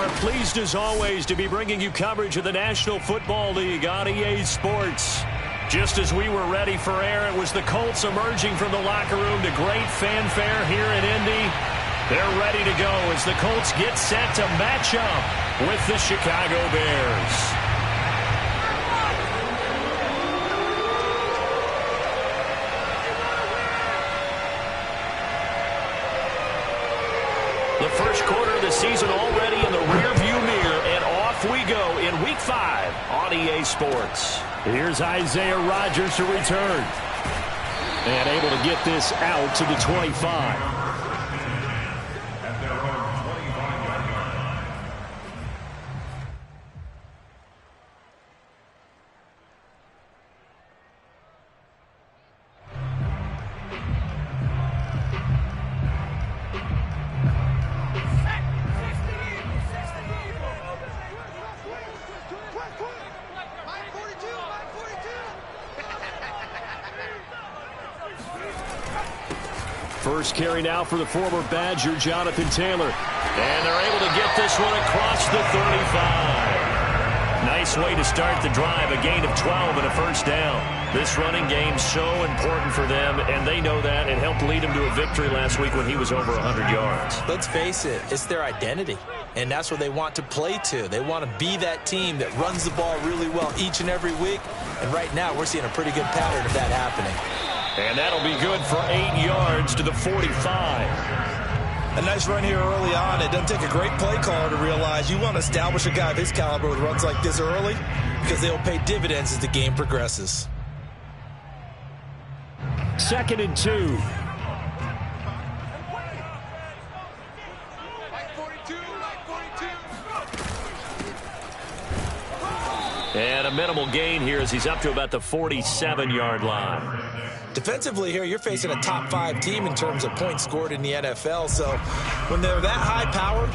are pleased as always to be bringing you coverage of the National Football League on EA Sports. Just as we were ready for air, it was the Colts emerging from the locker room to great fanfare here in Indy. They're ready to go as the Colts get set to match up with the Chicago Bears. The first quarter of the season already in the rearview mirror, and off we go in Week 5 on EA Sports. Here's Isaiah Rodgers to return. And able to get this out to the 25. First carry now for the former Badger, Jonathan Taylor. And they're able to get this one across the 35. Nice way to start the drive, a gain of 12 and a first down. This running game so important for them, and they know that. It helped lead them to a victory last week when he was over 100 yards. Let's face it, it's their identity, and that's what they want to play to. They want to be that team that runs the ball really well each and every week, and right now we're seeing a pretty good pattern of that happening. And that'll be good for 8 yards to the 45. A nice run here early on. It doesn't take a great play caller to realize you want to establish a guy of his caliber with runs like this early because they'll pay dividends as the game progresses. 2nd and 2. And a minimal gain here as he's up to about the 47-yard line. Defensively here, you're facing a top 5 team in terms of points scored in the NFL. So when they're that high-powered,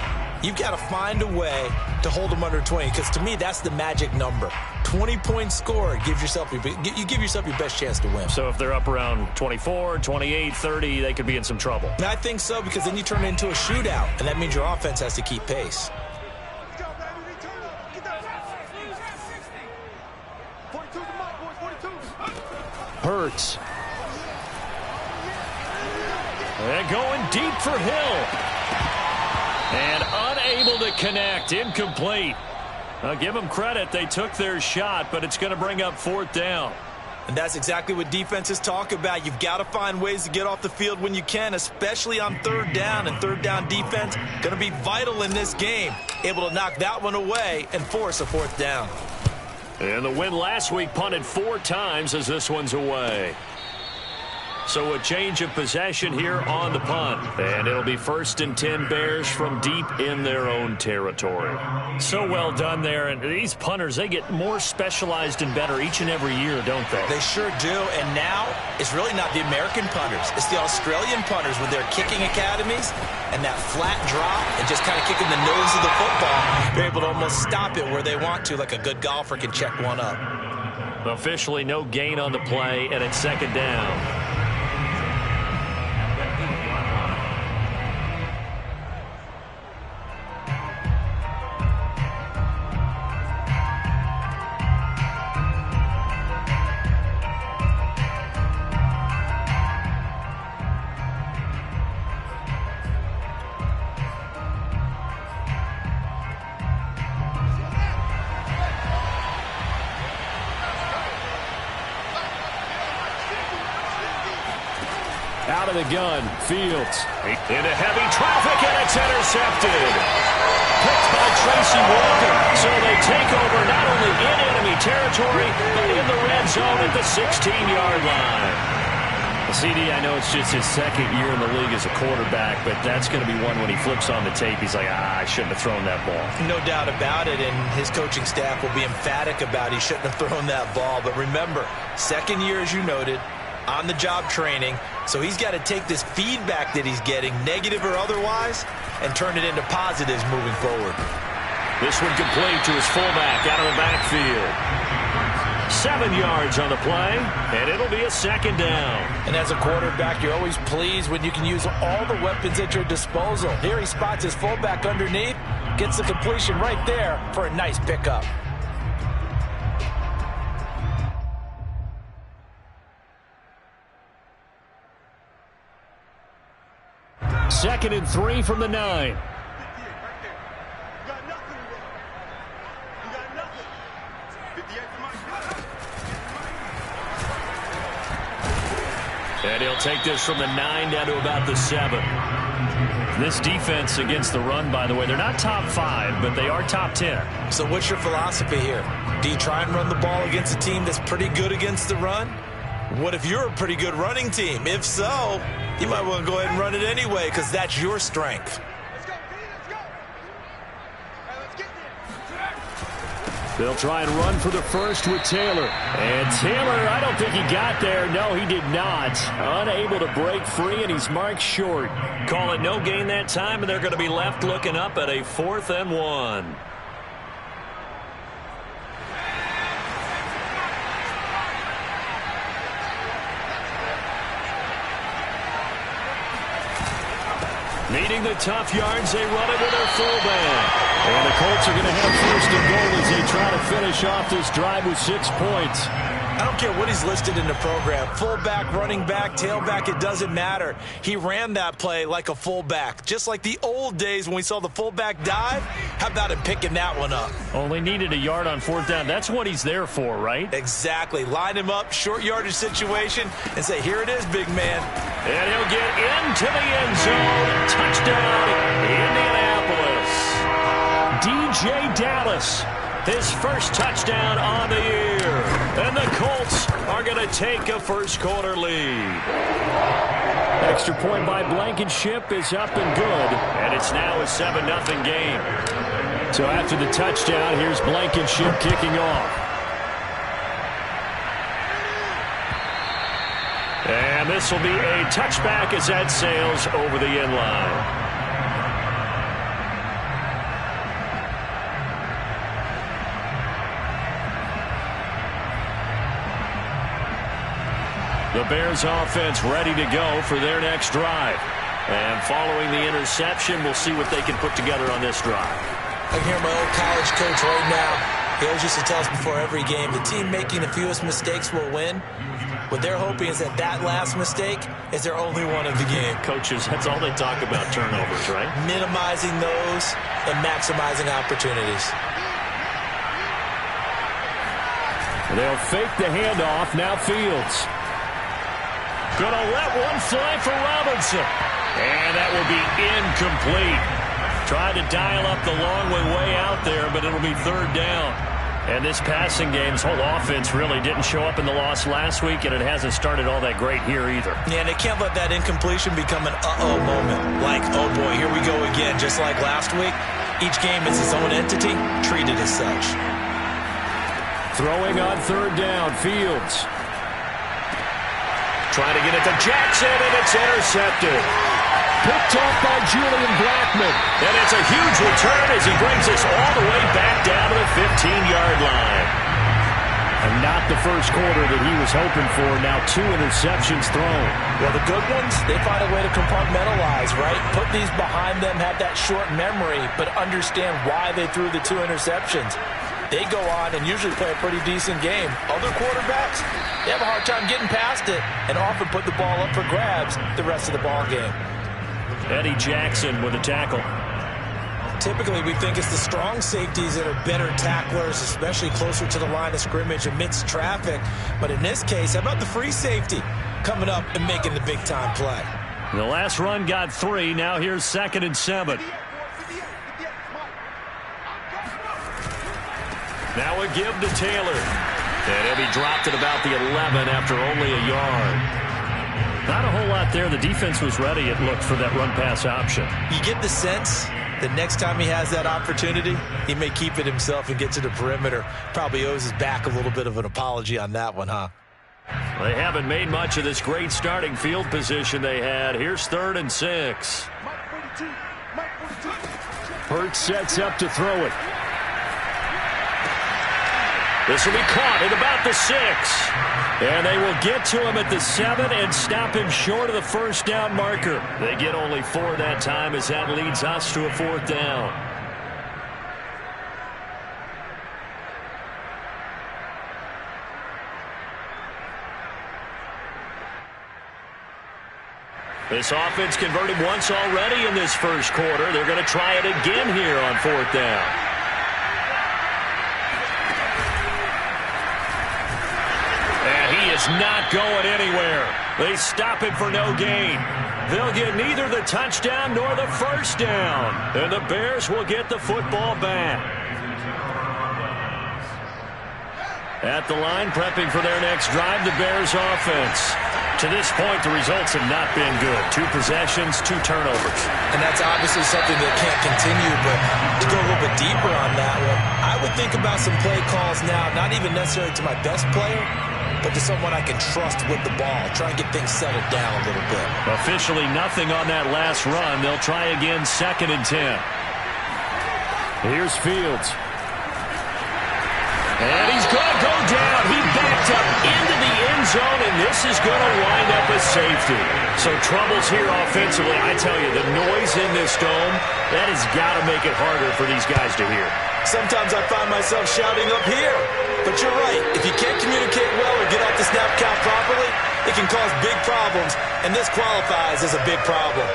you've got to find a way to hold them under 20. Because to me, that's the magic number. 20 points scored, you give yourself your best chance to win. So if they're up around 24, 28, 30, they could be in some trouble. And I think so, because then you turn it into a shootout, and that means your offense has to keep pace. Hurts. And going deep for Hill. And unable to connect. Incomplete. I'll give them credit. They took their shot, but it's going to bring up 4th down. And that's exactly what defenses talk about. You've got to find ways to get off the field when you can, especially on 3rd down. And 3rd down defense going to be vital in this game. Able to knock that one away and force a 4th down. And the win last week punted 4 times as this one's away. So a change of possession here on the punt. And it'll be 1st and 10 Bears from deep in their own territory. So well done there. And these punters, they get more specialized and better each and every year, don't they? They sure do. And now it's really not the American punters. It's the Australian punters with their kicking academies and that flat drop and just kind of kicking the nose of the football. They're able to almost stop it where they want to, like a good golfer can check one up. Officially no gain on the play, and it's 2nd down. Out of the gun, Fields. Into heavy traffic, and it's intercepted. Picked by Tracy Walker. So they take over not only in enemy territory, but in the red zone at the 16-yard line. CD, I know it's just his 2nd year in the league as a quarterback, but that's going to be one when he flips on the tape, he's like, I shouldn't have thrown that ball. No doubt about it, and his coaching staff will be emphatic about he shouldn't have thrown that ball. But remember, 2nd year, as you noted, on-the-job training, so he's got to take this feedback that he's getting, negative or otherwise, and turn it into positives moving forward. This one complete to his fullback out of the backfield. 7 yards on the play, and it'll be a second down. And as a quarterback, you're always pleased when you can use all the weapons at your disposal. Here he spots his fullback underneath, gets the completion right there for a nice pickup. Second and 3 from the 9. And he'll take this from the 9 down to about the 7. This defense against the run, by the way, they're not top 5, but they are top 10. So what's your philosophy here? Do you try and run the ball against a team that's pretty good against the run? What if you're a pretty good running team? If so, you might want to go ahead and run it anyway because that's your strength. They'll try and run for the first with Taylor. And Taylor, I don't think he got there. No, he did not. Unable to break free, and he's marked short. Call it no gain that time, and they're going to be left looking up at a 4th and 1. Needing the tough yards, they run it with their fullback. And the Colts are going to have 1st and goal as they try to finish off this drive with 6 points. I don't care what he's listed in the program. Fullback, running back, tailback, it doesn't matter. He ran that play like a fullback. Just like the old days when we saw the fullback dive. How about him picking that one up? Only needed a yard on 4th down. That's what he's there for, right? Exactly. Line him up, short yardage situation, and say, here it is, big man. And he'll get into the end zone. Touchdown, Indianapolis. DJ Dallas, his first touchdown on the year. And the Colts are going to take a first-quarter lead. Extra point by Blankenship is up and good. And it's now a 7-0 game. So after the touchdown, here's Blankenship kicking off. And this will be a touchback as that sails over the end line. The Bears offense ready to go for their next drive. And following the interception, we'll see what they can put together on this drive. I can hear my old college coach right now. He always used to tell us before every game, the team making the fewest mistakes will win. What they're hoping is that that last mistake is their only one of the game. Coaches, that's all they talk about, turnovers, right? Minimizing those and maximizing opportunities. They'll fake the handoff. Now Fields. Gonna let one fly for Robinson. And that will be incomplete. Tried to dial up the long way out there, but it'll be 3rd down. And this passing game's whole offense really didn't show up in the loss last week, and it hasn't started all that great here either. Yeah, and they can't let that incompletion become an uh-oh moment. Like, oh boy, here we go again, just like last week. Each game is its own entity, treated as such. Throwing on 3rd down, Fields. Trying to get it to Jackson, and it's intercepted. Picked off by Julian Blackmon. And it's a huge return as he brings us all the way back down to the 15-yard line. And not the first quarter that he was hoping for. Now 2 interceptions thrown. Well, the good ones, they find a way to compartmentalize, right? Put these behind them, have that short memory, but understand why they threw the 2 interceptions. They go on and usually play a pretty decent game. Other quarterbacks, they have a hard time getting past it and often put the ball up for grabs the rest of the ball game. Eddie Jackson with a tackle. Typically, we think it's the strong safeties that are better tacklers, especially closer to the line of scrimmage amidst traffic. But in this case, how about the free safety coming up and making the big-time play? The last run got 3. Now here's 2nd and 7. Now a give to Taylor. And he'll be dropped at about the 11 after only a yard. Not a whole lot there. The defense was ready, it looked, for that run-pass option. You get the sense that next time he has that opportunity, he may keep it himself and get to the perimeter. Probably owes his back a little bit of an apology on that one, huh? They haven't made much of this great starting field position they had. Here's 3rd and 6. Hurts sets up to throw it. This will be caught at about the 6. And they will get to him at the 7 and stop him short of the first down marker. They get only 4 that time as that leads us to a 4th down. This offense converted once already in this first quarter. They're going to try it again here on 4th down. And he is not going anywhere. They stop him for no gain. They'll get neither the touchdown nor the first down. And the Bears will get the football back. At the line, prepping for their next drive, the Bears offense. To this point, the results have not been good. 2 possessions, 2 turnovers. And that's obviously something that can't continue, but to go a little bit deeper on that one, I would think about some play calls now, not even necessarily to my best player, but to someone I can trust with the ball. Try and get things settled down a little bit. Officially nothing on that last run. They'll try again 2nd and 10. Here's Fields. And he's going to go down. He backed up into the end zone, and this is going to wind up as safety. So troubles here offensively. I tell you, the noise in this dome, that has got to make it harder for these guys to hear. Sometimes I find myself shouting up here. But you're right. If you can't communicate well or get off the snap count properly, it can cause big problems, and this qualifies as a big problem.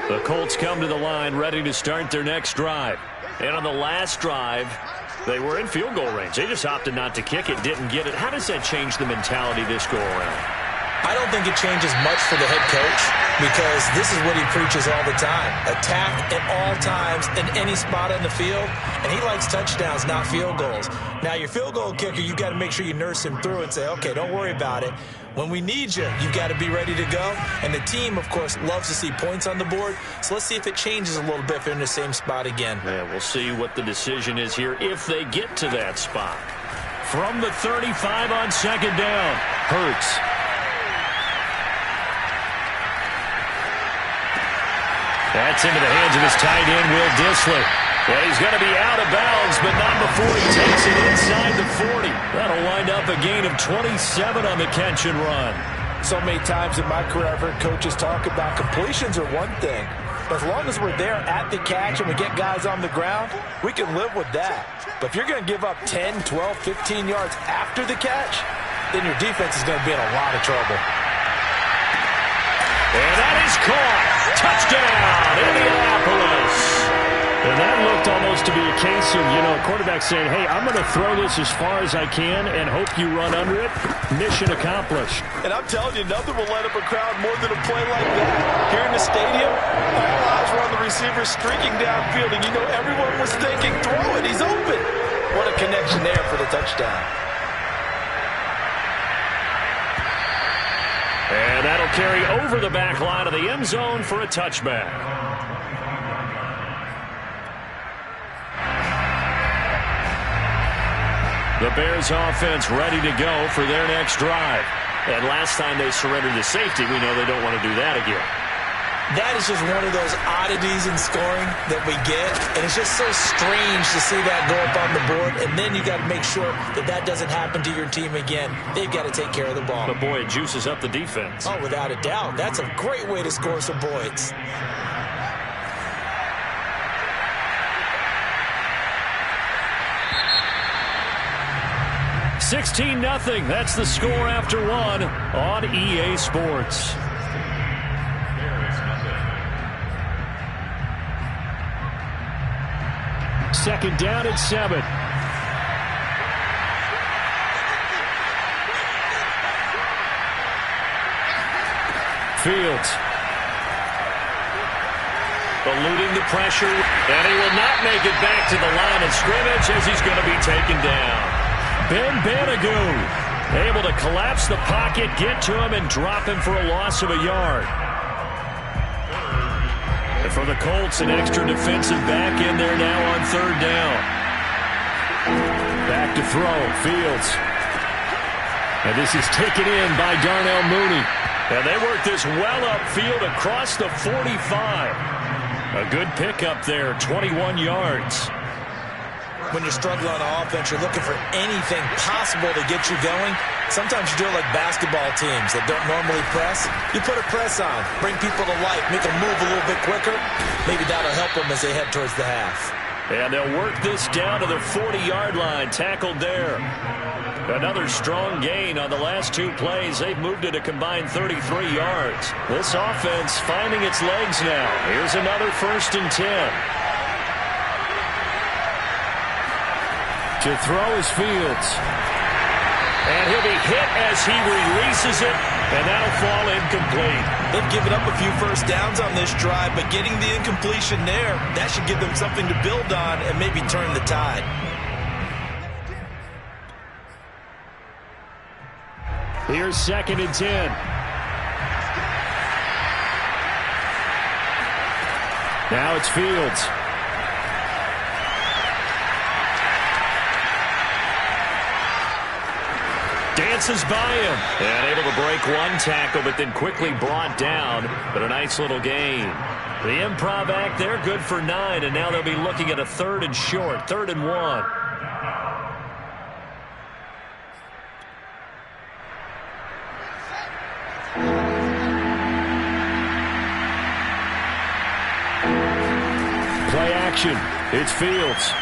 The Colts come to the line ready to start their next drive. And on the last drive, they were in field goal range. They just opted not to kick it, didn't get it. How does that change the mentality this go around? I don't think it changes much for the head coach because this is what he preaches all the time. Attack at all times in any spot on the field, and he likes touchdowns, not field goals. Now, your field goal kicker, you got to make sure you nurse him through and say, okay, don't worry about it. When we need you, you've got to be ready to go. And the team, of course, loves to see points on the board. So let's see if it changes a little bit if they're in the same spot again. Yeah, we'll see what the decision is here if they get to that spot. From the 35 on 2nd down, Hurts. That's into the hands of his tight end, Will Dissly. And he's going to be out of bounds, but not before he takes it inside the 40. That'll wind up a gain of 27 on the catch and run. So many times in my career, I've heard coaches talk about completions are one thing. But as long as we're there at the catch and we get guys on the ground, we can live with that. But if you're going to give up 10, 12, 15 yards after the catch, then your defense is going to be in a lot of trouble. And that is caught. Touchdown, Indianapolis. And that looked almost to be a case of, quarterback saying, hey, I'm going to throw this as far as I can and hope you run under it. Mission accomplished. And I'm telling you, nothing will light up a crowd more than a play like that. Here in the stadium, all eyes were on the receiver streaking downfield, and everyone was thinking, throw it, he's open. What a connection there for the touchdown. And that'll carry over the back line of the end zone for a touchback. The Bears offense ready to go for their next drive. And last time they surrendered to safety, we know they don't want to do that again. That is just one of those oddities in scoring that we get. And it's just so strange to see that go up on the board. And then you got to make sure that that doesn't happen to your team again. They've got to take care of the ball. But boy, it juices up the defense. Oh, without a doubt. That's a great way to score some points. $16-0. That's the score after one on EA Sports. Second down at 7. Fields. Eluding the pressure, and he will not make it back to the line of scrimmage as he's going to be taken down. Ben Banagoo able to collapse the pocket, get to him, and drop him for a loss of a yard. And for the Colts, an extra defensive back in there now on 3rd down. Back to throw, Fields. And this is taken in by Darnell Mooney. And they work this well upfield across the 45. A good pickup there, 21 yards. When you're struggling on offense, you're looking for anything possible to get you going. Sometimes you do it like basketball teams that don't normally press. You put a press on, bring people to life, make them move a little bit quicker. Maybe that'll help them as they head towards the half. And they'll work this down to the 40-yard line, tackled there. Another strong gain on the last two plays. They've moved it a combined 33 yards. This offense finding its legs now. Here's another 1st and 10. To throw is Fields. And he'll be hit as he releases it, and that'll fall incomplete. They've given up a few first downs on this drive, but getting the incompletion there, that should give them something to build on and maybe turn the tide. Here's 2nd and 10. Now it's Fields. Dances by him. And able to break one tackle, but then quickly brought down. But a nice little gain. The improv act there, good for 9. And now they'll be looking at a 3rd and short, 3rd and 1. Play action. It's Fields.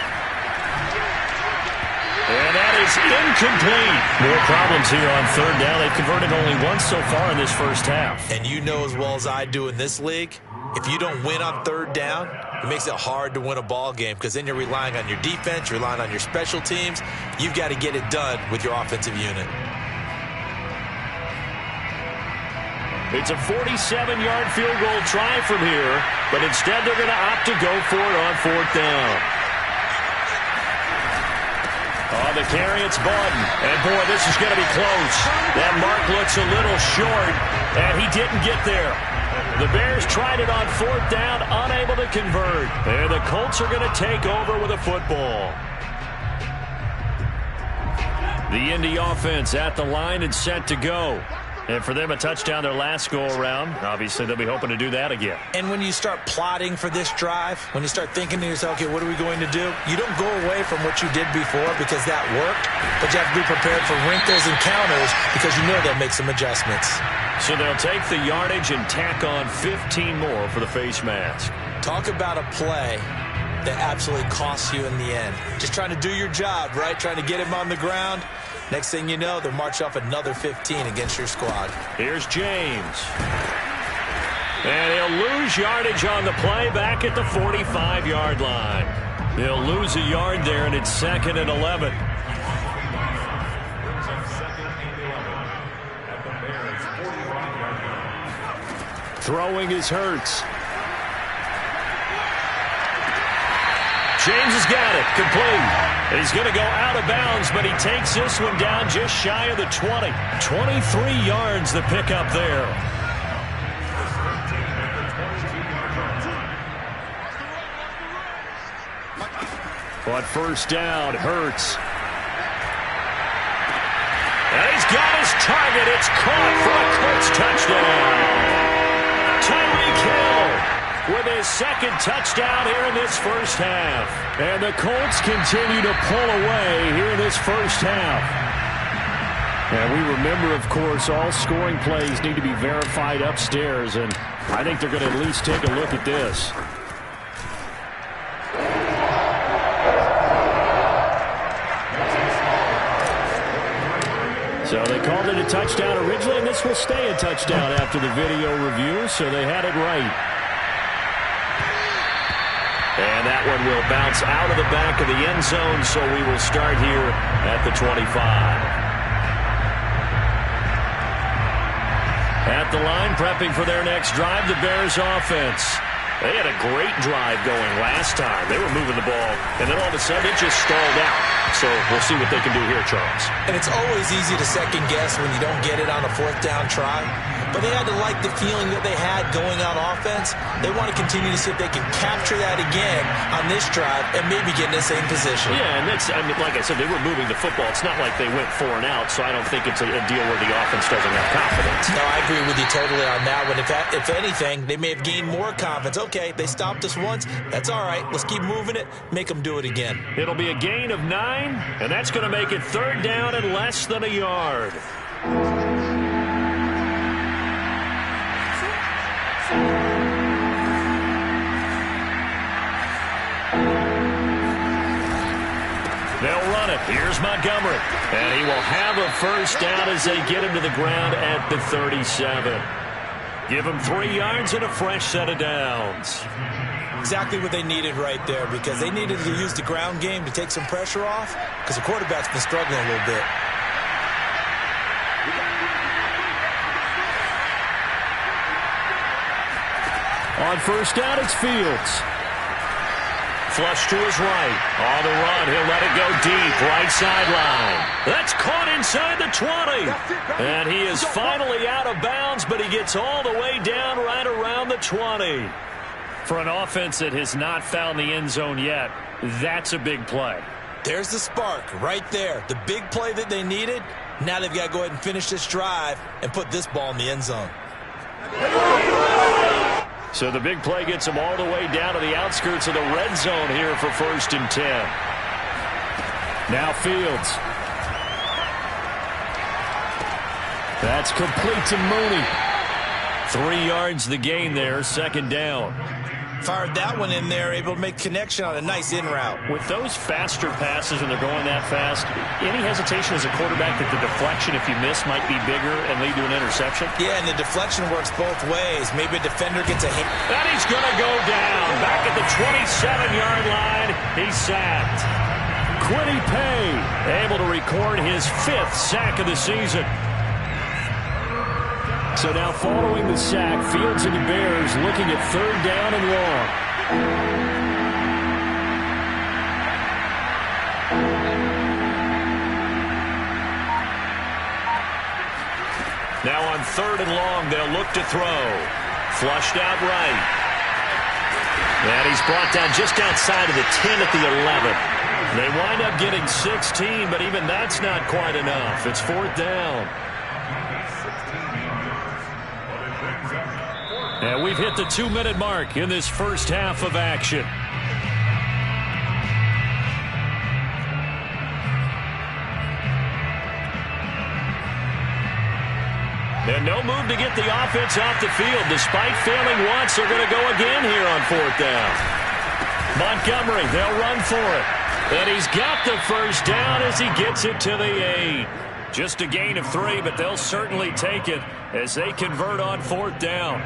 And that is incomplete. More problems here on 3rd down. They've converted only once so far in this first half. And you know as well as I do in this league, if you don't win on 3rd down, it makes it hard to win a ball game because then you're relying on your defense, you're relying on your special teams. You've got to get it done with your offensive unit. It's a 47-yard field goal try from here, but instead they're going to opt to go for it on 4th down. On the carry, it's Button. And, boy, this is going to be close. That mark looks a little short, and he didn't get there. The Bears tried it on 4th down, unable to convert. And the Colts are going to take over with a football. The Indy offense at the line and set to go. And for them, a touchdown their last go-around. Obviously, they'll be hoping to do that again. And when you start plotting for this drive, when you start thinking to yourself, okay, what are we going to do? You don't go away from what you did before because that worked, but you have to be prepared for wrinkles and counters because you know they'll make some adjustments. So they'll take the yardage and tack on 15 more for the face mask. Talk about a play that absolutely costs you in the end. Just trying to do your job, right? Trying to get him on the ground. Next thing you know, they'll march off another 15 against your squad. Here's James. And he'll lose yardage on the play back at the 45-yard line. He'll lose a yard there, and it's 2nd and 11. Throwing is Hurts. James has got it, complete. He's going to go out of bounds, but he takes this one down just shy of the 20. 23 yards the pickup there. But 1st down, Hurts. And he's got his target. It's caught for a Colts touchdown. Tyreek Hill with his 2nd touchdown here in this first half. And the Colts continue to pull away here in this first half. And we remember, of course, all scoring plays need to be verified upstairs, and I think they're going to at least take a look at this. So they called it a touchdown originally, and this will stay a touchdown after the video review, so they had it right. And that one will bounce out of the back of the end zone, so we will start here at the 25. At the line, prepping for their next drive, the Bears offense. They had a great drive going last time. They were moving the ball, and then all of a sudden it just stalled out. So we'll see what they can do here, Charles. And it's always easy to second guess when you don't get it on a fourth down try. But they had to like the feeling that they had going on offense. They want to continue to see if they can capture that again on this drive and maybe get in the same position. Yeah, and that's, I mean, like I said, they were moving the football. It's not like they went 4 and out, so I don't think it's a deal where the offense doesn't have confidence. No, I agree with you totally on that one. If anything, they may have gained more confidence. Okay, they stopped us once. That's all right. Let's keep moving it. Make them do it again. It'll be a gain of 9, and that's going to make it 3rd down and less than a yard. They'll run it. Here's Montgomery. And he will have a first down as they get him to the ground at the 37. Give him 3 yards and a fresh set of downs. Exactly what they needed right there, because they needed to use the ground game to take some pressure off, because the quarterback's been struggling a little bit. On first down, it's Fields. Flush to his right. On the run, he'll let it go deep. Right sideline. That's caught inside the 20. And he is finally out of bounds, but he gets all the way down right around the 20. For an offense that has not found the end zone yet, that's a big play. There's the spark right there. The big play that they needed. Now they've got to go ahead and finish this drive and put this ball in the end zone. So the big play gets them all the way down to the outskirts of the red zone here for 1st and 10. Now Fields. That's complete to Mooney. 3 yards the gain there, 2nd down. Fired that one in there, able to make connection on a nice in route. With those faster passes and they're going that fast, any hesitation as a quarterback that the deflection, if you miss, might be bigger and lead to an interception? Yeah, and the deflection works both ways. Maybe a defender gets a hit. And he's going to go down. Back at the 27-yard line, he's sacked. Quiddy Pay able to record his 5th sack of the season. So now following the sack, Fields and the Bears looking at 3rd down and long. Now on 3rd and long, they'll look to throw. Flushed out right. And he's brought down just outside of the 10 at the 11. They wind up getting 16, but even that's not quite enough. It's 4th down. And we've hit the 2-minute mark in this first half of action. And no move to get the offense off the field. Despite failing once, they're going to go again here on 4th down. Montgomery, they'll run for it. And he's got the first down as he gets it to the 8. Just a gain of 3, but they'll certainly take it as they convert on 4th down.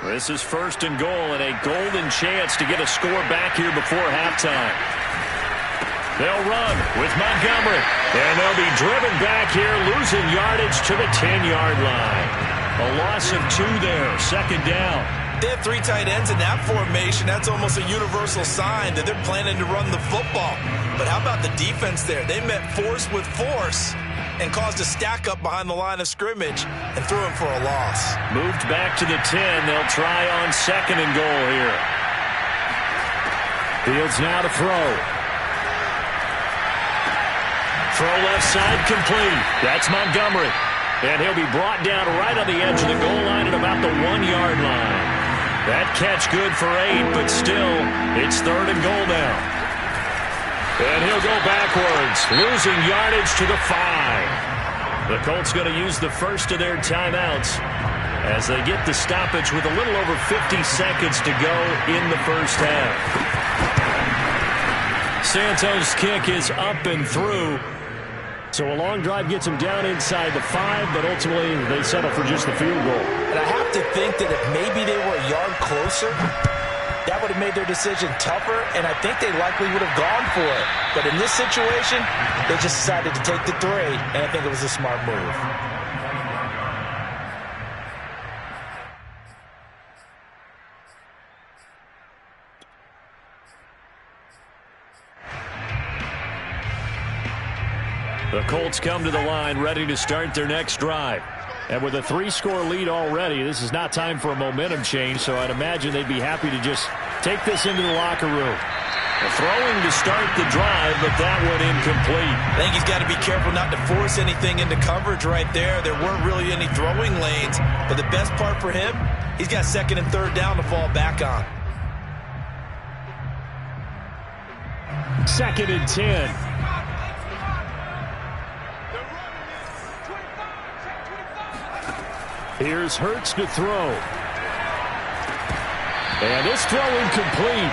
This is 1st and goal and a golden chance to get a score back here before halftime. They'll run with Montgomery, and they'll be driven back here, losing yardage to the 10-yard line. A loss of 2 there, 2nd down. They have 3 tight ends in that formation. That's almost a universal sign that they're planning to run the football. But how about the defense there? They met force with force and caused a stack up behind the line of scrimmage and threw him for a loss. Moved back to the 10. They'll try on 2nd and goal here. Fields now to throw. Throw left side complete. That's Montgomery. And he'll be brought down right on the edge of the goal line at about the 1-yard line. That catch good for 8, but still, it's 3rd and goal now. And he'll go backwards, losing yardage to the 5. The Colts going to use the first of their timeouts as they get the stoppage with a little over 50 seconds to go in the first half. Santos' kick is up and through. So a long drive gets them down inside the 5, but ultimately they settle for just the field goal. And I have to think that if maybe they were a yard closer, that would have made their decision tougher, and I think they likely would have gone for it. But in this situation, they just decided to take the 3, and I think it was a smart move. The Colts come to the line ready to start their next drive. And with a 3-score lead already, this is not time for a momentum change, so I'd imagine they'd be happy to just take this into the locker room. Throwing to start the drive, but that one incomplete. I think he's got to be careful not to force anything into coverage right there. There weren't really any throwing lanes, but the best part for him, he's got 2nd and 3rd down to fall back on. 2nd and 10. Here's Hurts to throw. And this throw incomplete.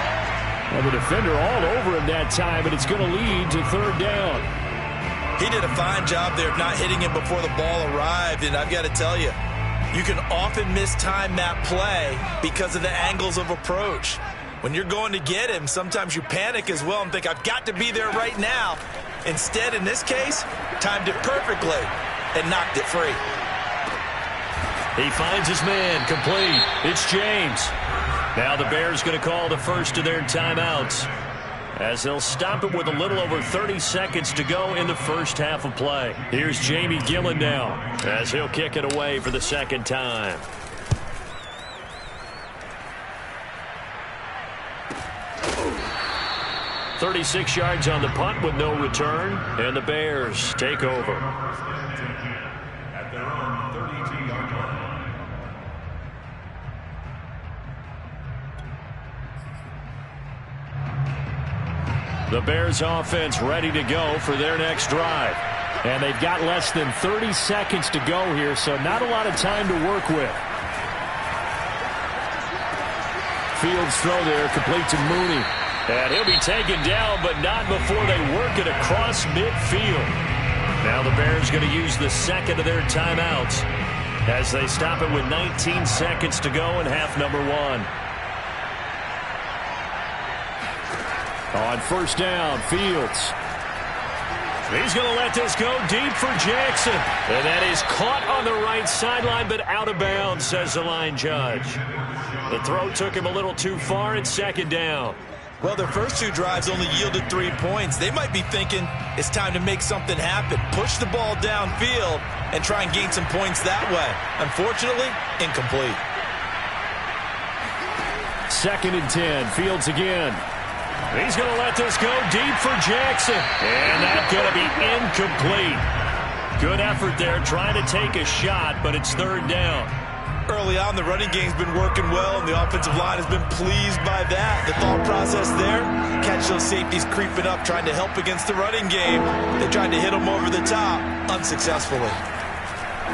And the defender all over him that time, and it's going to lead to 3rd down. He did a fine job there of not hitting him before the ball arrived, and I've got to tell you, you can often mistime that play because of the angles of approach. When you're going to get him, sometimes you panic as well and think, I've got to be there right now. Instead, in this case, timed it perfectly and knocked it free. He finds his man, complete. It's James. Now the Bears going to call the first of their timeouts as they'll stop it with a little over 30 seconds to go in the first half of play. Here's Jamie Gillen now as he'll kick it away for the 2nd time. "36 yards on the punt with no return, and the Bears take over. At their own 32-yard line. The Bears offense ready to go for their next drive. And they've got less than 30 seconds to go here, so not a lot of time to work with. Fields throw there, complete to Mooney. And he'll be taken down, but not before they work it across midfield. Now the Bears going to use the 2nd of their timeouts as they stop it with 19 seconds to go in half number 1. On 1st down, Fields. He's going to let this go deep for Jackson. And that is caught on the right sideline, but out of bounds, says the line judge. The throw took him a little too far, and 2nd down. Well, their first 2 drives only yielded 3 points. They might be thinking it's time to make something happen. Push the ball downfield and try and gain some points that way. Unfortunately, incomplete. 2nd and 10, Fields again. He's going to let this go deep for Jackson. And that's going to be incomplete. Good effort there, trying to take a shot, but it's 3rd down. Early on, the running game's been working well, and the offensive line has been pleased by that. The thought process there, catch those safeties creeping up, trying to help against the running game. They tried to hit them over the top, unsuccessfully.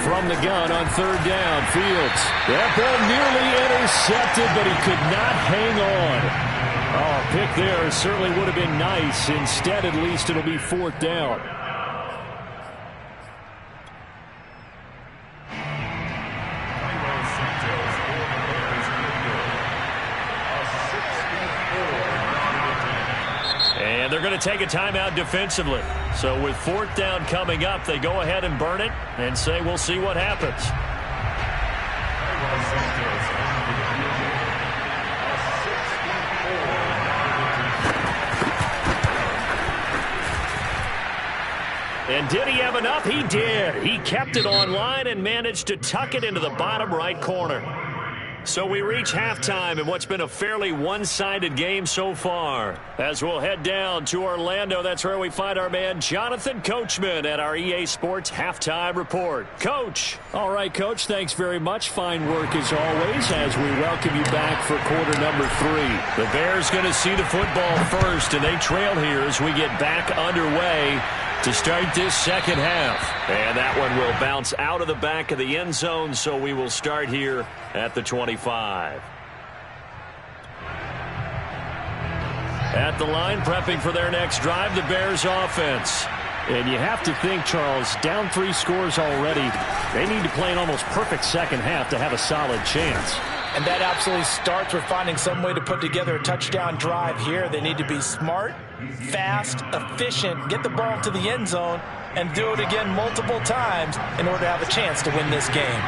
From the gun on 3rd down, Fields. That ball nearly intercepted, but he could not hang on. Oh, a pick there certainly would have been nice. Instead, at least, it'll be 4th down. And they're going to take a timeout defensively. So with 4th down coming up, they go ahead and burn it and say we'll see what happens. And did he have enough? He did. He kept it online and managed to tuck it into the bottom right corner. So we reach halftime in what's been a fairly one-sided game so far. As we'll head down to Orlando, that's where we find our man Jonathan Coachman at our EA Sports Halftime Report. Coach. All right, Coach, thanks very much. Fine work as always as we welcome you back for quarter number 3. The Bears going to see the football first, and they trail here as we get back underway to start this second half. And that one will bounce out of the back of the end zone, so we will start here at the 25. At the line, prepping for their next drive, the Bears offense. And you have to think, Charles, down 3 scores already. They need to play an almost perfect second half to have a solid chance. And that absolutely starts with finding some way to put together a touchdown drive here. They need to be smart, fast, efficient, get the ball to the end zone, and do it again multiple times in order to have a chance to win this game.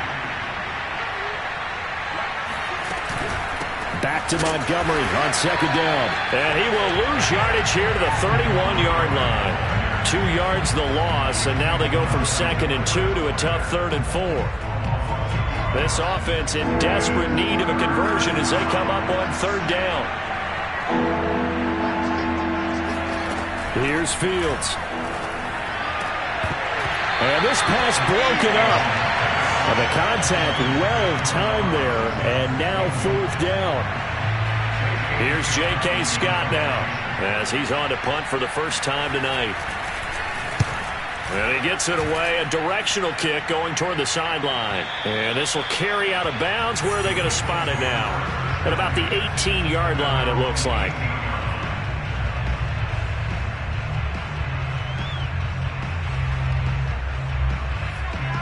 Back to Montgomery on second down. And he will lose yardage here to the 31-yard line. 2 yards the loss, and now they go from 2nd and 2 to a tough 3rd and 4. This offense in desperate need of a conversion as they come up on 3rd down. Here's Fields. And this pass broken up. And the contact well-timed there, and now 4th down. Here's J.K. Scott now as he's on to punt for the first time tonight. And he gets it away, a directional kick going toward the sideline. And this will carry out of bounds. Where are they going to spot it now? At about the 18-yard line, it looks like.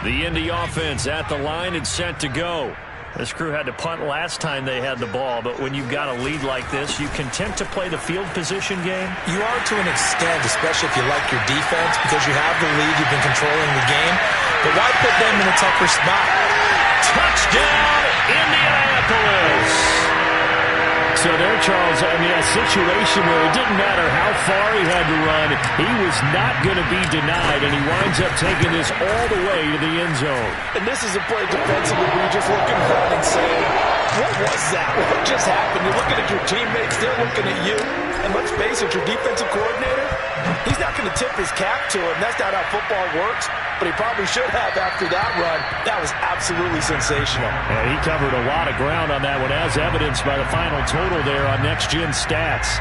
The Indy offense at the line and set to go. This crew had to punt last time they had the ball, but when you've got a lead like this, you content to play the field position game? You are to an extent, especially if you like your defense, because you have the lead, you've been controlling the game. But why put them in a tougher spot? Touchdown, Indianapolis! So there, Charles, I mean, a situation where it didn't matter how far he had to run, he was not going to be denied, and he winds up taking this all the way to the end zone. And this is a play defensively where you're just looking around and saying, what was that? What just happened? You're looking at your teammates, they're looking at you. And let's face it, your defensive coordinator, he's not going to tip his cap to him. That's not how football works. But he probably should have after that run. That was absolutely sensational. And he covered a lot of ground on that one, as evidenced by the final total there on Next Gen Stats.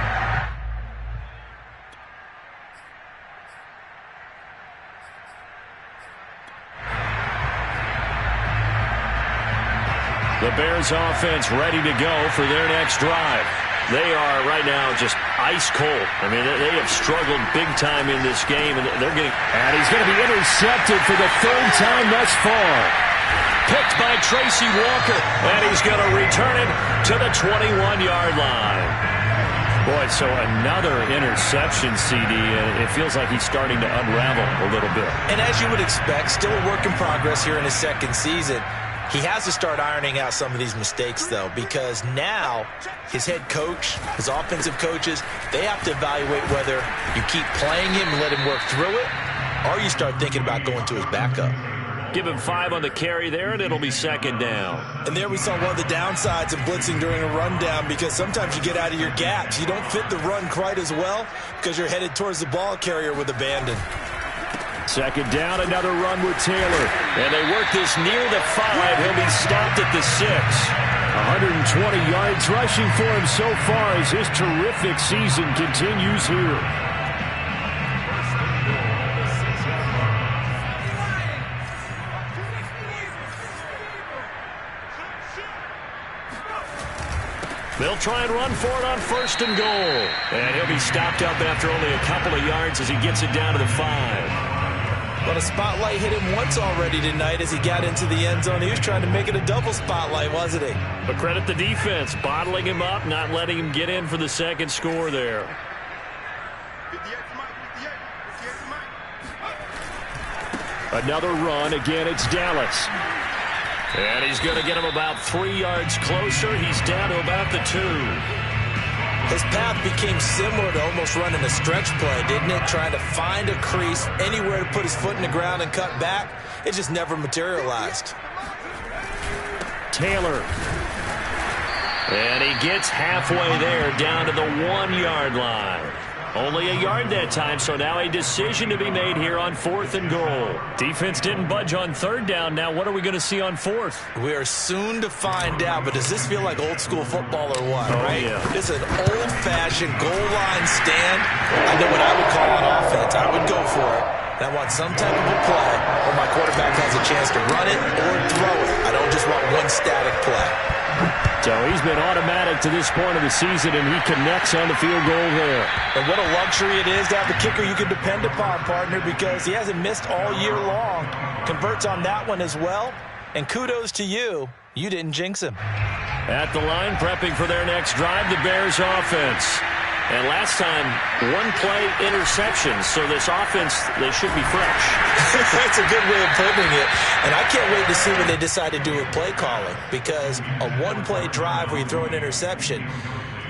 The Bears offense ready to go for their next drive. They are right now just ice cold. I mean, they have struggled big time in this game, and they're getting. And he's going to be intercepted for the 3rd time thus far. Picked by Tracy Walker, and he's going to return it to the 21-yard line. Boy, so another interception, CD, and it feels like he's starting to unravel a little bit. And as you would expect, still a work in progress here in his 2nd season. He has to start ironing out some of these mistakes, though, because now his head coach, his offensive coaches, they have to evaluate whether you keep playing him and let him work through it, or you start thinking about going to his backup. Give him 5 on the carry there, and it'll be 2nd down. And there we saw one of the downsides of blitzing during a rundown, because sometimes you get out of your gaps. You don't fit the run quite as well because you're headed towards the ball carrier with abandon. 2nd down, another run with Taylor. And they work this near the 5. He'll be stopped at the 6. 120 yards rushing for him so far as his terrific season continues here. They'll try and run for it on 1st and goal. And he'll be stopped up after only a couple of yards as he gets it down to the 5. But a spotlight hit him once already tonight as he got into the end zone. He was trying to make it a double spotlight, wasn't he? But credit the defense, bottling him up, not letting him get in for the 2nd score there. Another run. Again, it's Dallas. And he's going to get him about 3 yards closer. He's down to about the 2. His path became similar to almost running a stretch play, didn't it? Trying to find a crease, anywhere to put his foot in the ground and cut back. It just never materialized. Taylor. And he gets halfway there, down to the 1-yard line. Only a yard that time, so now a decision to be made here on 4th and goal. Defense didn't budge on 3rd down. Now what are we going to see on 4th? We are soon to find out, but does this feel like old school football or what, right? Yeah. This is an old-fashioned goal line stand. I know what I would call an offense. I would go for it. And I want some type of a play where my quarterback has a chance to run it or throw it. I don't just want one static play. So he's been automatic to this point of the season, and he connects on the field goal there. And what a luxury it is to have a kicker you can depend upon, partner, because he hasn't missed all year long. Converts on that one as well. And kudos to you. You didn't jinx him. At the line, prepping for their next drive, the Bears offense. And last time, one-play interception. So this offense, they should be fresh. That's a good way of putting it. And I can't wait to see what they decide to do with play calling. Because a one-play drive where you throw an interception,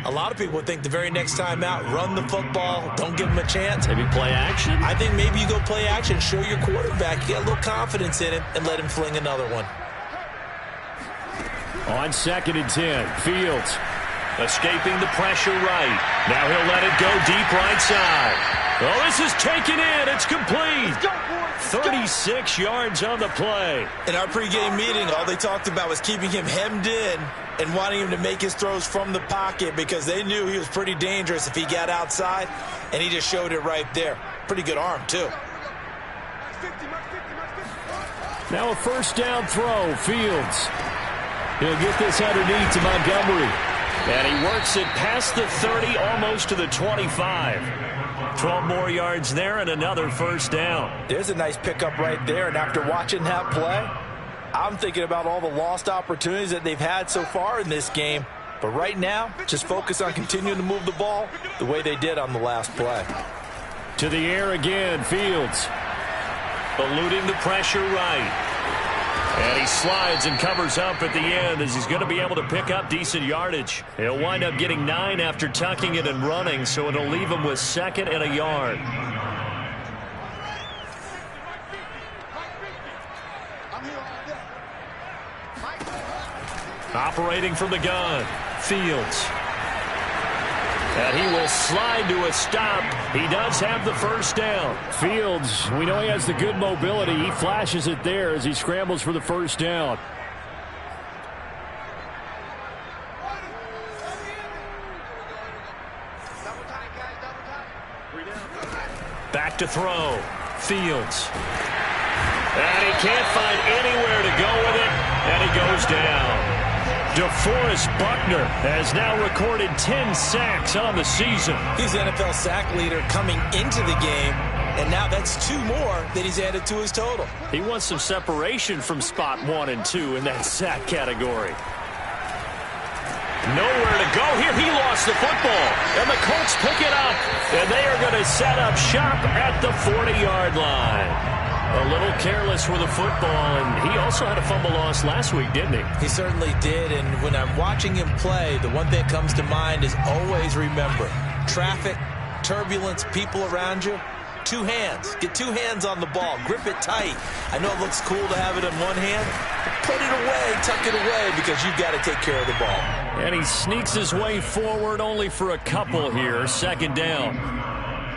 a lot of people think the very next time out, run the football, don't give them a chance. Maybe play action? I think maybe you go play action, show your quarterback, you get a little confidence in him, and let him fling another one. On 2nd and 10, Fields escaping the pressure right. Now he'll let it go deep right side. Oh, this is taken in. It's complete. 36 yards on the play. In our pregame meeting, all they talked about was keeping him hemmed in and wanting him to make his throws from the pocket because they knew he was pretty dangerous if he got outside, and he just showed it right there. Pretty good arm, too. Now a first down throw, Fields. He'll get this underneath to Montgomery. And he works it past the 30, almost to the 25. 12 more yards there and another first down. There's a nice pickup right there, and after watching that play, I'm thinking about all the lost opportunities that they've had so far in this game. But right now, just focus on continuing to move the ball the way they did on the last play. To the air again, Fields. Eluding the pressure right. And he slides and covers up at the end as he's going to be able to pick up decent yardage. He'll wind up getting 9 after tucking it and running, so it'll leave him with 2nd and a yard. Operating from the gun, Fields. And he will slide to a stop. He does have the first down. Fields, we know he has the good mobility. He flashes it there as he scrambles for the first down. Back to throw. Fields. And he can't find anywhere to go with it. And he goes down. DeForest Buckner has now recorded 10 sacks on the season. He's the NFL sack leader coming into the game, and now that's 2 more that he's added to his total. He wants some separation from spot 1 and 2 in that sack category. Nowhere to go here. He lost the football, and the Colts pick it up, and they are going to set up shop at the 40-yard line. A little careless with the football, and he also had a fumble loss last week, didn't he? He certainly did, and when I'm watching him play, the one thing that comes to mind is always remember, traffic, turbulence, people around you, 2 hands. Get 2 hands on the ball. Grip it tight. I know it looks cool to have it in one hand, but put it away, tuck it away, because you've got to take care of the ball. And he sneaks his way forward only for a couple here, 2nd down.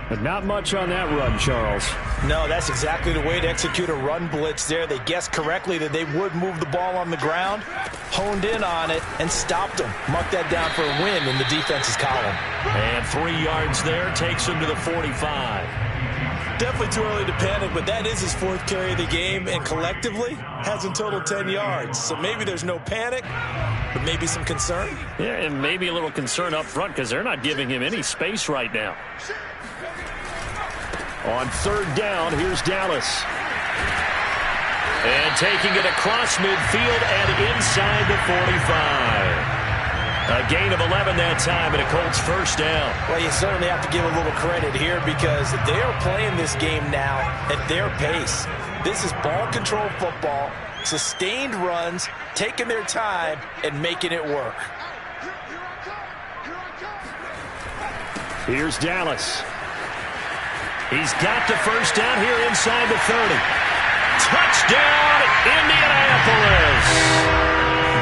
But not much on that run, Charles. No, that's exactly the way to execute a run blitz there. They guessed correctly that they would move the ball on the ground, honed in on it, and stopped them. Mark that down for a win in the defense's column. And 3 yards there takes him to the 45. Definitely too early to panic, but that is his 4th carry of the game, and collectively has in total 10 yards. So maybe there's no panic, but maybe some concern. Yeah, and maybe a little concern up front because they're not giving him any space right now. On 3rd down, here's Dallas. And taking it across midfield and inside the 45. A gain of 11 that time and a Colts first down. Well, you certainly have to give a little credit here because they are playing this game now at their pace. This is ball control football, sustained runs, taking their time and making it work. Here's Dallas. He's got the first down here inside the 30. Touchdown, Indianapolis.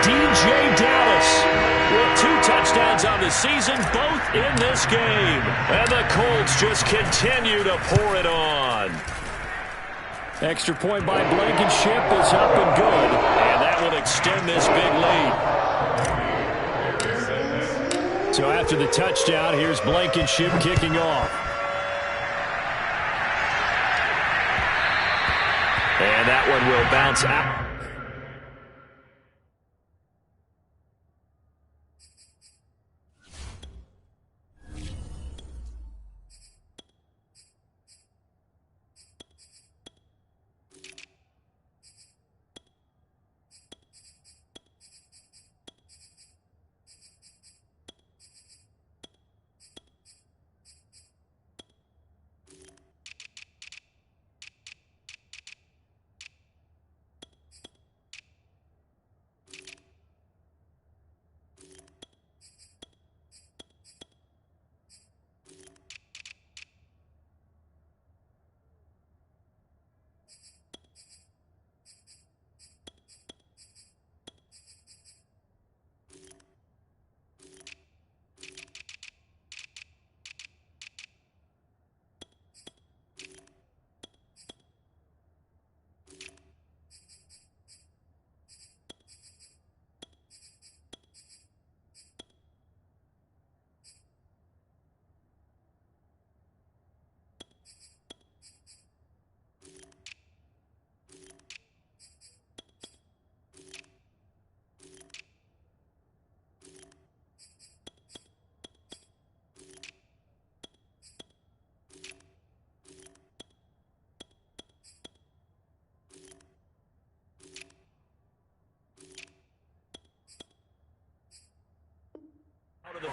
DJ Dallas with 2 touchdowns on the season, both in this game. And the Colts just continue to pour it on. Extra point by Blankenship is up and good. And that will extend this big lead. So after the touchdown, here's Blankenship kicking off. And that one will bounce out.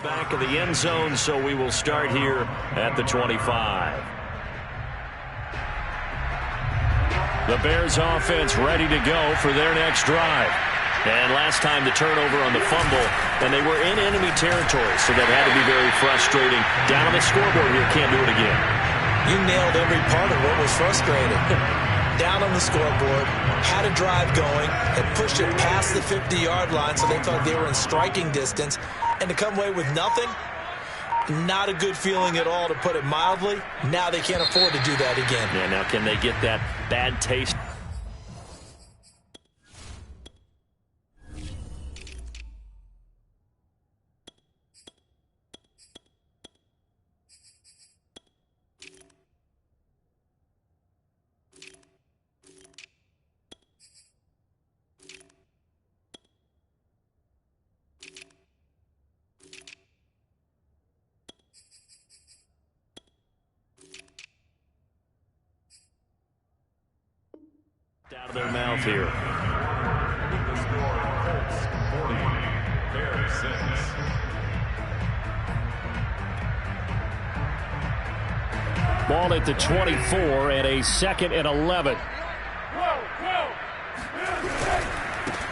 Back of the end zone, so we will start here at the 25. The Bears offense ready to go for their next drive. And last time the turnover on the fumble, and they were in enemy territory, so that had to be very frustrating. Down on the scoreboard here, can't do it again. You nailed every part of what was frustrating. Down on the scoreboard, had a drive going, had pushed it past the 50-yard line, so they thought they were in striking distance, and to come away with nothing, not a good feeling at all, to put it mildly. Now they can't afford to do that again. Yeah, now can they get that bad taste? Out of their mouth here. The score, Colts 40, Bears 6. Ball at the 24 and a 2nd and 11.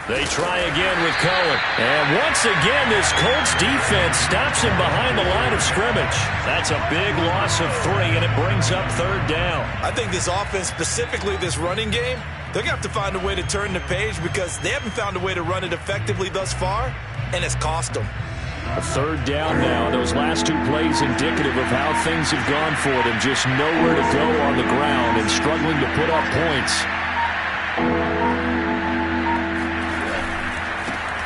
They try again with Cohen. And once again, this Colts defense stops him behind the line of scrimmage. That's a big loss of 3, and it brings up 3rd down. I think this offense, specifically this running game, they're going to have to find a way to turn the page because they haven't found a way to run it effectively thus far, and it's cost them. A 3rd down now. Those last 2 plays indicative of how things have gone for them. Just nowhere to go on the ground and struggling to put up points.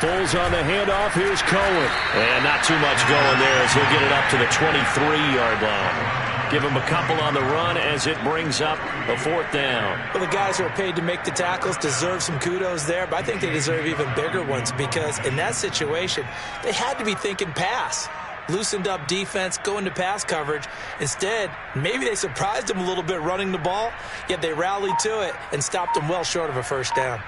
Foles on the handoff. Here's Cohen. And not too much going there as he'll get it up to the 23-yard line. Give him a couple on the run as it brings up a 4th down. Well, the guys who are paid to make the tackles deserve some kudos there, but I think they deserve even bigger ones because in that situation, they had to be thinking pass. Loosened up defense, going to pass coverage. Instead, maybe they surprised them a little bit running the ball, yet they rallied to it and stopped them well short of a 1st down.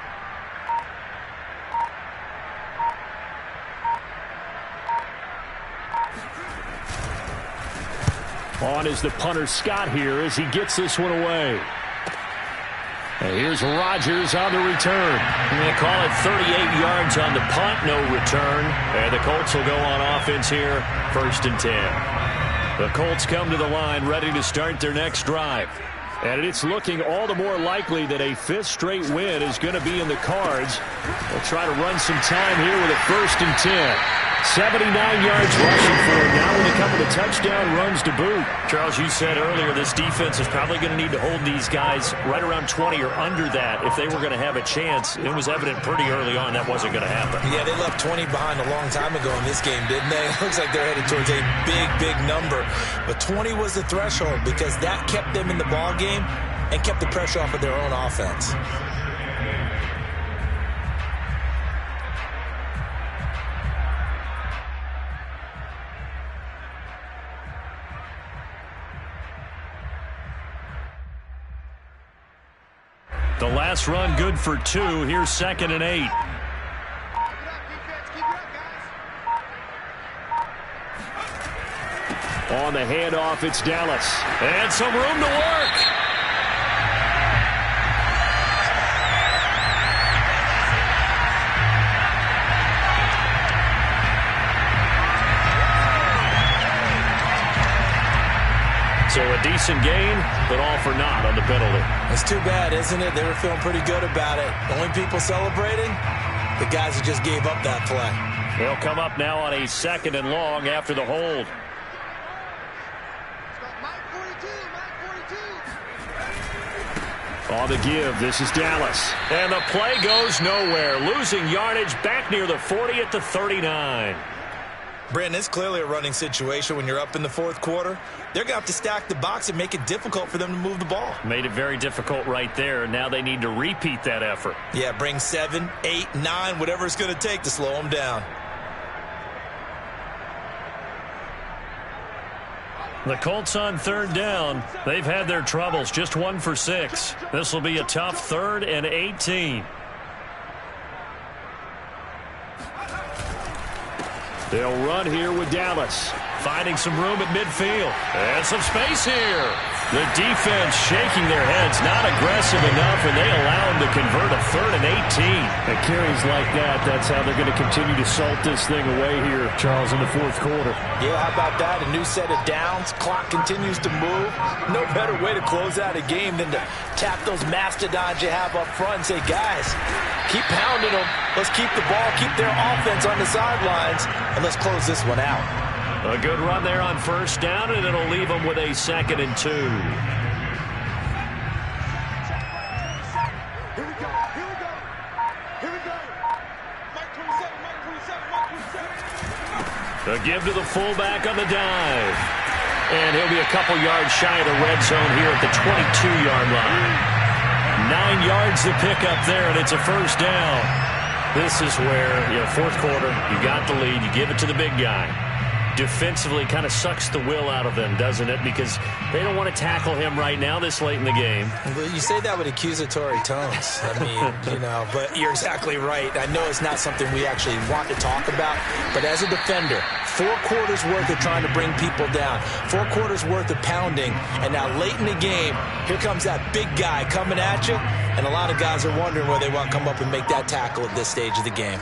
On is the punter Scott here as he gets this one away. And here's Rodgers on the return. They call it 38 yards on the punt, no return. And the Colts will go on offense here, 1st and 10. The Colts come to the line ready to start their next drive. And it's looking all the more likely that a 5th straight win is going to be in the cards. They'll try to run some time here with a 1st and 10. 79 yards rushing for him now with a couple of touchdown runs to boot. Charles, you said earlier this defense is probably going to need to hold these guys right around 20 or under that if they were going to have a chance. It was evident pretty early on that wasn't going to happen. Yeah, they left 20 behind a long time ago in this game, didn't they? It looks like they're headed towards a big, big number. But 20 was the threshold because that kept them in the ball game and kept the pressure off of their own offense. The last run good for 2. Here's 2nd and 8. On the handoff, it's Dallas. And some room to work. So a decent gain, but all for naught on the penalty. It's too bad, isn't it? They were feeling pretty good about it. The only people celebrating, the guys who just gave up that play. They'll come up now on a 2nd and long after the hold. On the give, this is Dallas. And the play goes nowhere. Losing yardage back near the 40 at the 39. Brandon, it's clearly a running situation when you're up in the 4th quarter. They're going to have to stack the box and make it difficult for them to move the ball. Made it very difficult right there. Now they need to repeat that effort. Yeah, bring 7, 8, 9, whatever it's going to take to slow them down. The Colts on 3rd down. They've had their troubles. Just 1 for 6. This will be a tough 3rd and 18. They'll run here with Dallas. Finding some room at midfield. And some space here. The defense shaking their heads, not aggressive enough, and they allow them to convert a 3rd and 18. And carries like that, that's how they're going to continue to salt this thing away here, Charles, in the 4th quarter. Yeah, how about that? A new set of downs. Clock continues to move. No better way to close out a game than to tap those mastodons you have up front and say, guys, keep pounding them. Let's keep the ball, keep their offense on the sidelines, and let's close this one out. A good run there on 1st down, and it'll leave them with a 2nd and 2. A give to the fullback on the dive. And he'll be a couple yards shy of the red zone here at the 22-yard line. 9 yards to pick up there, and it's a 1st down. This is where, 4th quarter, you got the lead, you give it to the big guy. Defensively kind of sucks the will out of them, doesn't it? Because they don't want to tackle him right now this late in the game. Well, you say that with accusatory tones. I mean, but you're exactly right. I know it's not something we actually want to talk about, but as a defender, 4 quarters worth of trying to bring people down, 4 quarters worth of pounding, and now late in the game, here comes that big guy coming at you, and a lot of guys are wondering where they want to come up and make that tackle at this stage of the game.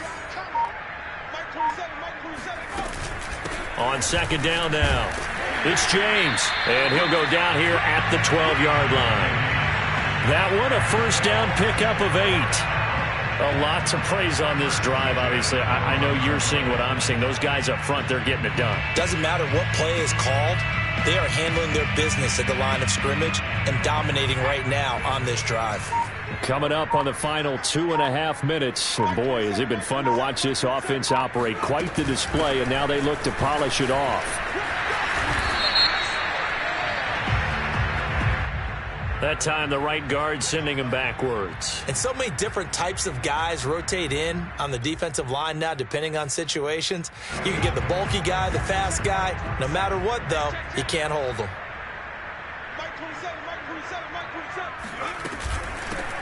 On 2nd down now, it's James, and he'll go down here at the 12-yard line. That one, a 1st down pickup of 8. A lot to praise on this drive, obviously. I know you're seeing what I'm seeing. Those guys up front, they're getting it done. Doesn't matter what play is called. They are handling their business at the line of scrimmage and dominating right now on this drive. Coming up on the final 2.5 minutes. And boy, has it been fun to watch this offense operate. Quite the display, and now they look to polish it off. That time, the right guard sending him backwards. And so many different types of guys rotate in on the defensive line now, depending on situations. You can get the bulky guy, the fast guy. No matter what, though, you can't hold them.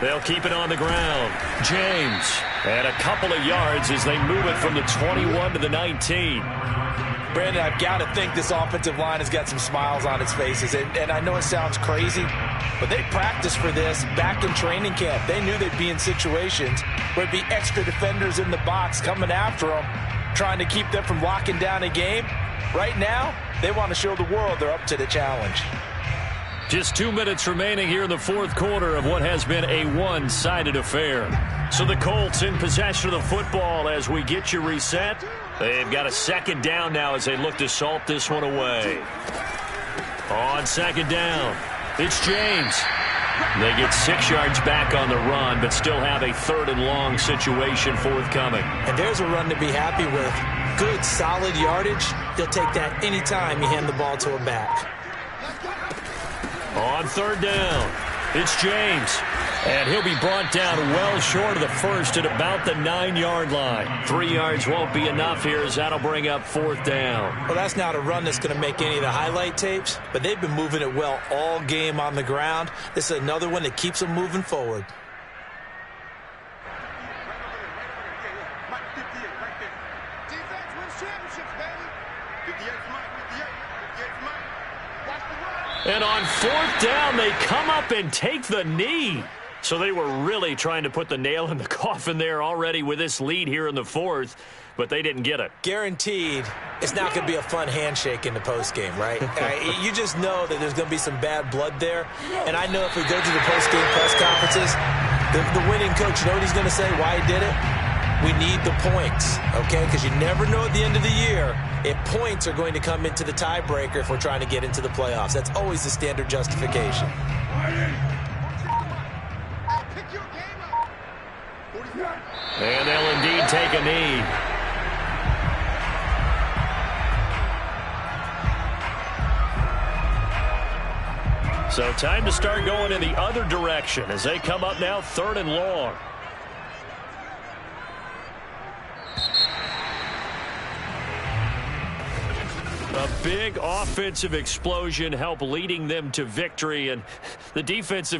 They'll keep it on the ground. James, and a couple of yards as they move it from the 21 to the 19. Brandon, I've got to think this offensive line has got some smiles on its faces. And I know it sounds crazy, but they practiced for this back in training camp. They knew they'd be in situations where it'd be extra defenders in the box coming after them, trying to keep them from locking down a game. Right now, they want to show the world they're up to the challenge. Just 2 minutes remaining here in the 4th quarter of what has been a one-sided affair. So the Colts in possession of the football as we get you reset. They've got a 2nd down now as they look to salt this one away. On 2nd down, it's James. They get 6 yards back on the run, but still have a 3rd and long situation forthcoming. And there's a run to be happy with. Good, solid yardage. They'll take that anytime you hand the ball to a back. On 3rd down, it's James. And he'll be brought down well short of the 1st at about the 9-yard line. 3 yards won't be enough here as that'll bring up 4th down. Well, that's not a run that's going to make any of the highlight tapes, but they've been moving it well all game on the ground. This is another one that keeps them moving forward. And on 4th down, they come up and take the knee. So they were really trying to put the nail in the coffin there already with this lead here in the 4th, but they didn't get it. Guaranteed, it's not going to be a fun handshake in the postgame, right? You just know that there's going to be some bad blood there. And I know if we go to the postgame press conferences, the winning coach, you know what he's going to say, why he did it? We need the points, okay? Because you never know at the end of the year if points are going to come into the tiebreaker if we're trying to get into the playoffs. That's always the standard justification. And they'll indeed take a knee. So time to start going in the other direction as they come up now 3rd and long. A big offensive explosion helped leading them to victory, and the defensive